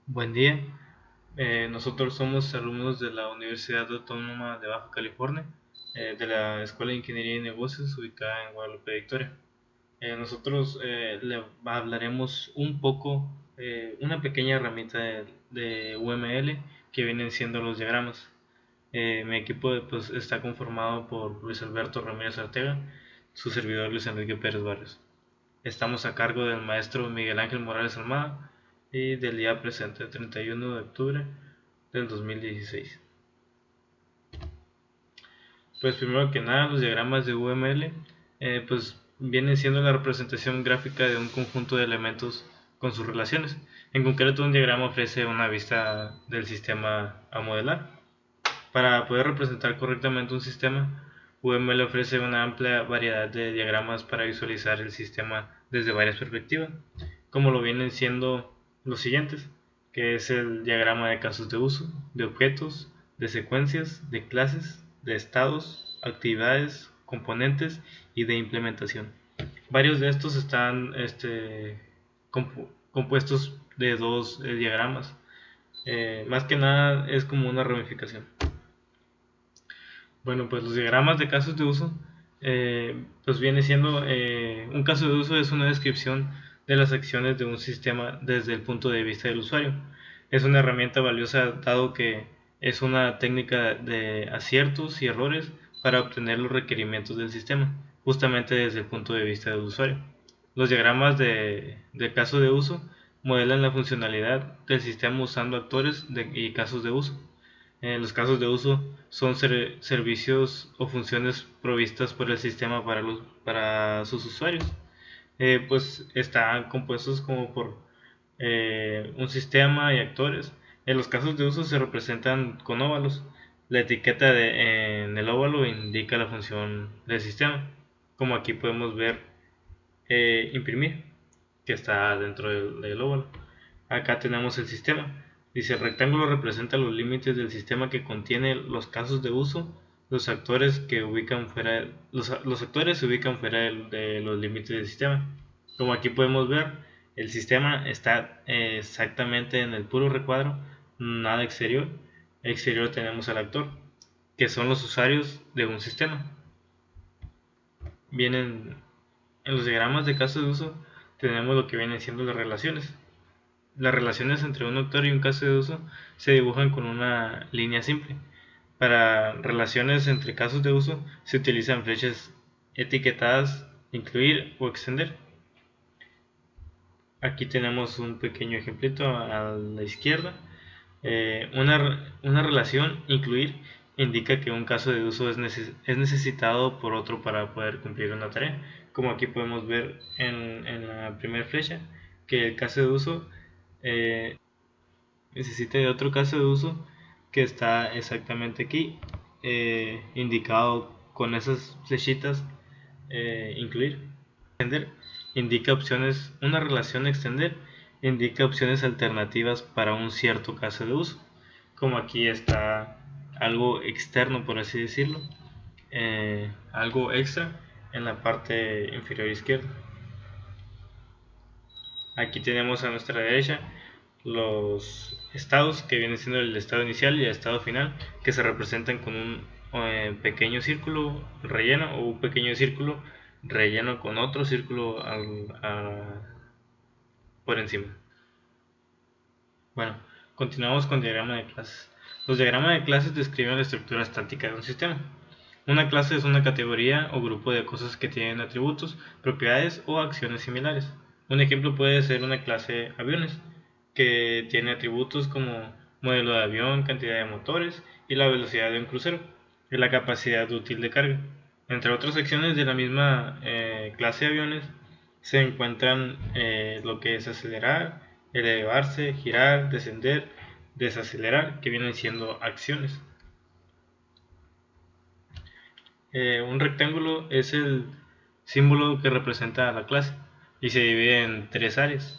Buen día. Nosotros somos alumnos de la Universidad Autónoma de Baja California, de la Escuela de Ingeniería y Negocios ubicada en Guadalupe, Victoria. Nosotros le hablaremos un poco, una pequeña herramienta de UML que vienen siendo los diagramas. Mi equipo pues, está conformado por Luis Alberto Ramírez Arteaga, su servidor Luis Enrique Pérez Barrios. Estamos a cargo del maestro Miguel Ángel Morales Almada y del día presente, 31 de octubre del 2016. Pues primero que nada, los diagramas de UML pues vienen siendo la representación gráfica de un conjunto de elementos con sus relaciones. En concreto, un diagrama ofrece una vista del sistema a modelar. Para poder representar correctamente un sistema, UML ofrece una amplia variedad de diagramas para visualizar el sistema desde varias perspectivas, como lo vienen siendo los siguientes, que es el diagrama de casos de uso, de objetos, de secuencias, de clases, de estados, actividades, componentes y de implementación. Varios de estos están compuestos de dos diagramas. Más que nada es como una ramificación. Bueno, pues los diagramas de casos de uso, pues viene siendo, un caso de uso es una descripción de las acciones de un sistema desde el punto de vista del usuario. Es una herramienta valiosa dado que es una técnica de aciertos y errores para obtener los requerimientos del sistema, justamente desde el punto de vista del usuario. Los diagramas de caso de uso modelan la funcionalidad del sistema usando actores y casos de uso. Los casos de uso son servicios o funciones provistas por el sistema para sus usuarios. Pues están compuestos como por un sistema y actores. En los casos de uso se representan con óvalos. La etiqueta en el óvalo indica la función del sistema, como aquí podemos ver imprimir, que está dentro del óvalo. Acá tenemos el sistema. Dice, el rectángulo representa los límites del sistema que contiene los casos de uso. Los actores los actores se ubican fuera de los límites del sistema. Como aquí podemos ver, el sistema está exactamente en el puro recuadro, nada exterior. Exterior tenemos al actor, que son los usuarios de un sistema. Vienen en los diagramas de casos de uso, tenemos lo que vienen siendo las relaciones. Las relaciones entre un actor y un caso de uso se dibujan con una línea simple. Para relaciones entre casos de uso se utilizan flechas etiquetadas incluir o extender. Aquí tenemos un pequeño ejemplito a la izquierda. Una relación incluir indica que un caso de uso es necesitado por otro para poder cumplir una tarea. Como aquí podemos ver en la primera flecha, que el caso de uso necesita de otro caso de uso que está exactamente aquí, indicado con esas flechitas, incluir. Extender indica opciones, una relación extender indica opciones alternativas para un cierto caso de uso, como aquí está algo externo por así decirlo, algo extra en la parte inferior izquierda. Aquí tenemos a nuestra derecha los estados que vienen siendo el estado inicial y el estado final, que se representan con un pequeño círculo relleno o un pequeño círculo relleno con otro círculo por encima. Bueno, continuamos con diagrama de clases. Los diagramas de clases describen la estructura estática de un sistema. Una clase es una categoría o grupo de cosas que tienen atributos, propiedades o acciones similares. Un ejemplo puede ser una clase aviones, que tiene atributos como modelo de avión, cantidad de motores y la velocidad de un crucero, y la capacidad útil de carga. Entre otras acciones de la misma clase de aviones se encuentran lo que es acelerar, elevarse, girar, descender, desacelerar, que vienen siendo acciones. Un rectángulo es el símbolo que representa a la clase y se divide en tres áreas.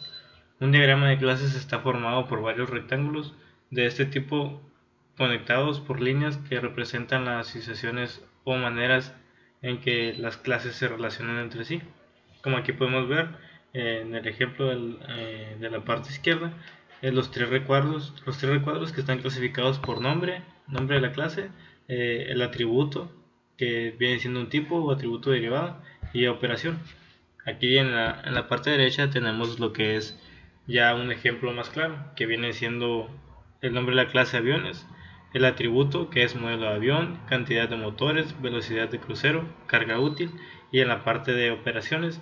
Un diagrama de clases está formado por varios rectángulos de este tipo conectados por líneas que representan las asociaciones o maneras en que las clases se relacionan entre sí. Como aquí podemos ver en el ejemplo de la parte izquierda, los tres recuadros que están clasificados por nombre de la clase, el atributo, que viene siendo un tipo o atributo derivado, y operación. Aquí en la parte derecha tenemos lo que es ya un ejemplo más claro, que viene siendo el nombre de la clase aviones, el atributo, que es modelo de avión, cantidad de motores, velocidad de crucero, carga útil, y en la parte de operaciones,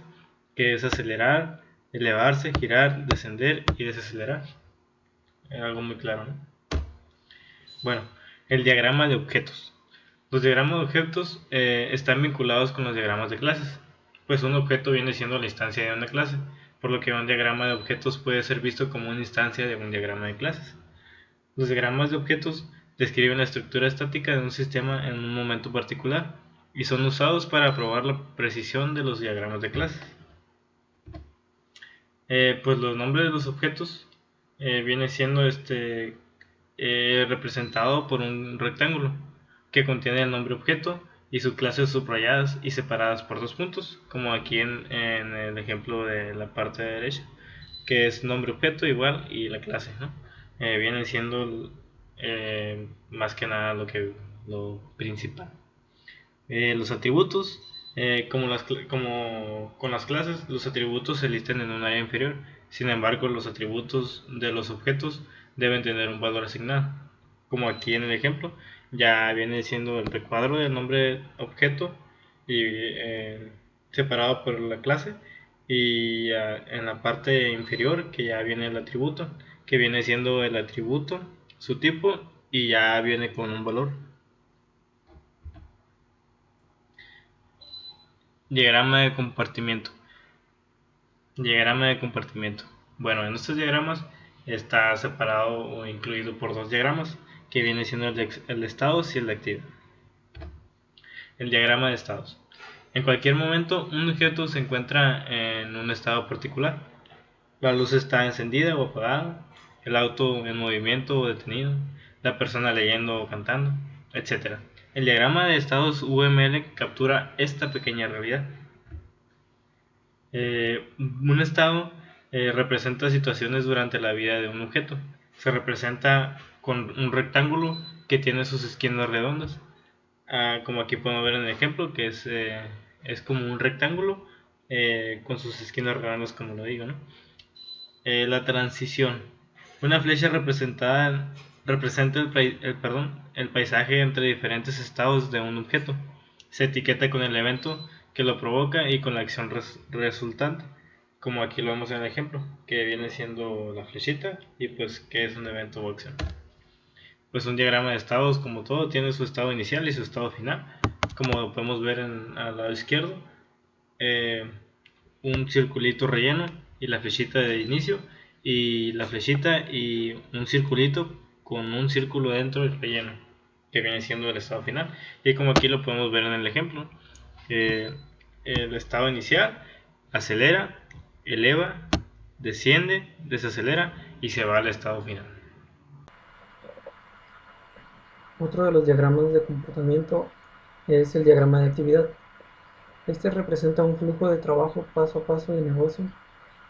que es acelerar, elevarse, girar, descender y desacelerar. Algo muy claro, ¿no? Bueno, el diagrama de objetos. Los diagramas de objetos están vinculados con los diagramas de clases, pues un objeto viene siendo la instancia de una clase, por lo que un diagrama de objetos puede ser visto como una instancia de un diagrama de clases. Los diagramas de objetos describen la estructura estática de un sistema en un momento particular y son usados para probar la precisión de los diagramas de clases. Pues los nombres de los objetos viene siendo representado por un rectángulo que contiene el nombre objeto y sus clases subrayadas y separadas por dos puntos, como aquí en el ejemplo de la parte derecha, que es nombre objeto igual y la clase, ¿no? Viene siendo más que nada lo principal. Los atributos, como con las clases, los atributos se listan en un área inferior. Sin embargo, los atributos de los objetos deben tener un valor asignado, como aquí en el ejemplo. Ya viene siendo el recuadro del nombre objeto y separado por la clase, y en la parte inferior que ya viene el atributo, que viene siendo el atributo, su tipo, y ya viene con un valor. Diagrama de compartimiento. Diagrama de compartimiento. Bueno, en estos diagramas está separado o incluido por dos diagramas, que viene siendo el de estados y el de actividad. El diagrama de estados. En cualquier momento, un objeto se encuentra en un estado particular. La luz está encendida o apagada, el auto en movimiento o detenido, la persona leyendo o cantando, etc. El diagrama de estados UML captura esta pequeña realidad. Un estado representa situaciones durante la vida de un objeto. Se representa con un rectángulo que tiene sus esquinas redondas, como aquí podemos ver en el ejemplo, que es como un rectángulo con sus esquinas redondas, como lo digo, ¿no? La transición. Una flecha representa el paisaje entre diferentes estados de un objeto. Se etiqueta con el evento que lo provoca y con la acción resultante, como aquí lo vemos en el ejemplo, que viene siendo la flechita y pues que es un evento o acción. Pues un diagrama de estados, como todo, tiene su estado inicial y su estado final, como podemos ver al lado izquierdo, un circulito relleno y la flechita de inicio, y la flechita y un circulito con un círculo dentro del relleno, que viene siendo el estado final. Y como aquí lo podemos ver en el ejemplo, el estado inicial acelera, eleva, desciende, desacelera y se va al estado final. Otro de los diagramas de comportamiento es el diagrama de actividad. Este representa un flujo de trabajo paso a paso de negocio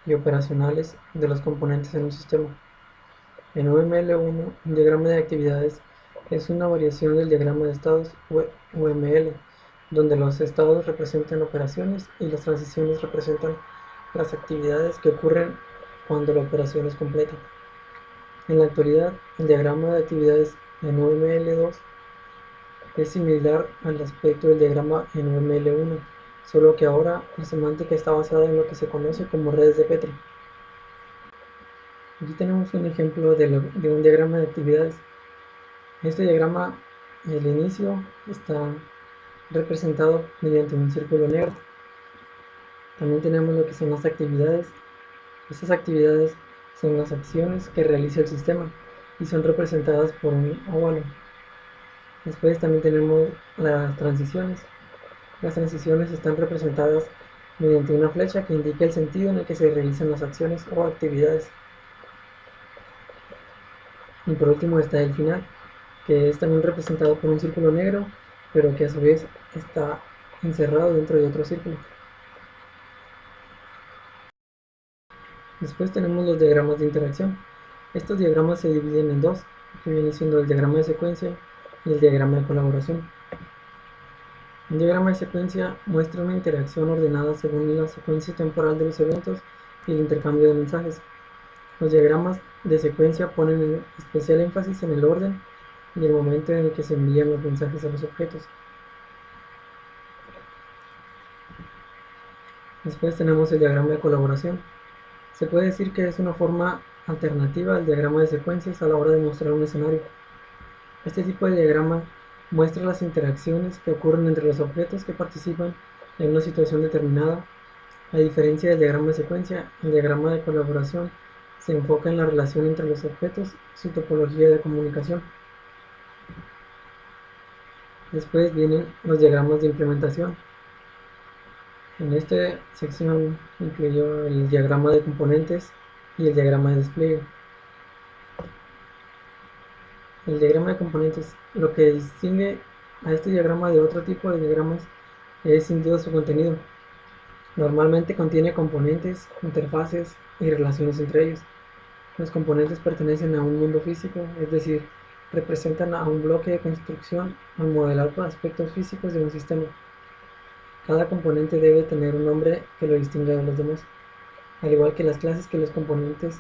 y operacionales de los componentes en un sistema. En UML1, un diagrama de actividades es una variación del diagrama de estados UML, donde los estados representan operaciones y las transiciones representan las actividades que ocurren cuando la operación es completa. En la actualidad, el diagrama de actividades en UML2 es similar al aspecto del diagrama en UML1, solo que ahora la semántica está basada en lo que se conoce como redes de Petri. Aquí tenemos un ejemplo de un diagrama de actividades. En este diagrama, el inicio está representado mediante un círculo negro. También tenemos lo que son las actividades. Estas actividades son las acciones que realiza el sistema y son representadas por un óvalo. Después también tenemos las transiciones. Las transiciones están representadas mediante una flecha que indica el sentido en el que se realizan las acciones o actividades. Y por último está el final, que es también representado por un círculo negro, pero que a su vez está encerrado dentro de otro círculo. Después tenemos los diagramas de interacción. Estos diagramas se dividen en dos, que viene siendo el diagrama de secuencia y el diagrama de colaboración. Un diagrama de secuencia muestra una interacción ordenada según la secuencia temporal de los eventos y el intercambio de mensajes. Los diagramas de secuencia ponen especial énfasis en el orden y el momento en el que se envían los mensajes a los objetos. Después tenemos el diagrama de colaboración. Se puede decir que es una forma alternativa al diagrama de secuencias a la hora de mostrar un escenario. Este tipo de diagrama muestra las interacciones que ocurren entre los objetos que participan en una situación determinada. A diferencia del diagrama de secuencia, el diagrama de colaboración se enfoca en la relación entre los objetos y su topología de comunicación. Después vienen los diagramas de implementación. En esta sección incluyó el diagrama de componentes y el diagrama de despliegue. El diagrama de componentes, lo que distingue a este diagrama de otro tipo de diagramas es sin duda su contenido. Normalmente contiene componentes, interfaces y relaciones entre ellos. Los componentes pertenecen a un mundo físico, es decir, representan a un bloque de construcción al modelar aspectos físicos de un sistema. Cada componente debe tener un nombre que lo distinga de los demás, al igual que las clases que los componentes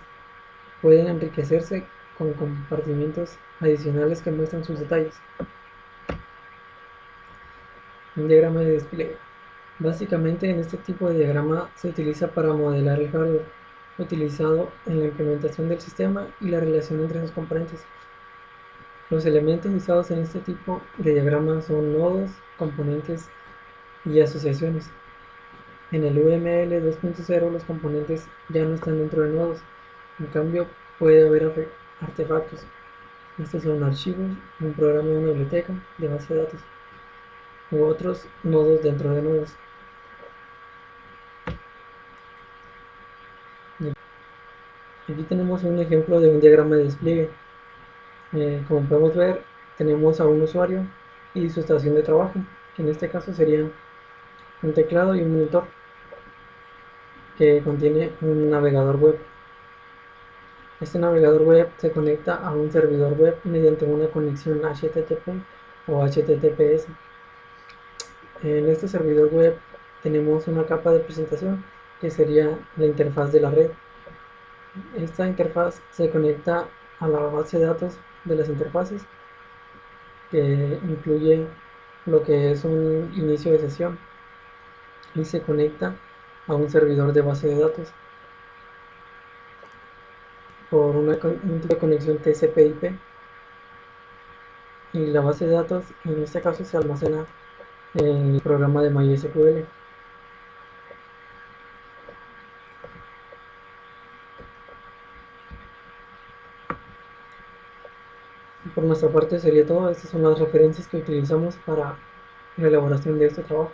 pueden enriquecerse con compartimentos adicionales que muestran sus detalles. Un diagrama de despliegue. Básicamente en este tipo de diagrama se utiliza para modelar el hardware utilizado en la implementación del sistema y la relación entre sus componentes. Los elementos usados en este tipo de diagrama son nodos, componentes y asociaciones. En el UML 2.0 los componentes ya no están dentro de nodos, en cambio puede haber artefactos. Estos son archivos, un programa de una biblioteca de base de datos u otros nodos dentro de nodos. Aquí tenemos un ejemplo de un diagrama de despliegue. Como podemos ver, tenemos a un usuario y su estación de trabajo, que en este caso sería un teclado y un monitor que contiene un navegador web. Este navegador web se conecta a un servidor web mediante una conexión HTTP o HTTPS. En este servidor web tenemos una capa de presentación que sería la interfaz de la red. Esta interfaz se conecta a la base de datos de las interfaces, que incluye lo que es un inicio de sesión, y se conecta a un servidor de base de datos por un tipo de conexión TCP/IP, y la base de datos en este caso se almacena en el programa de MySQL. Por nuestra parte sería todo. Estas son las referencias que utilizamos para la elaboración de este trabajo.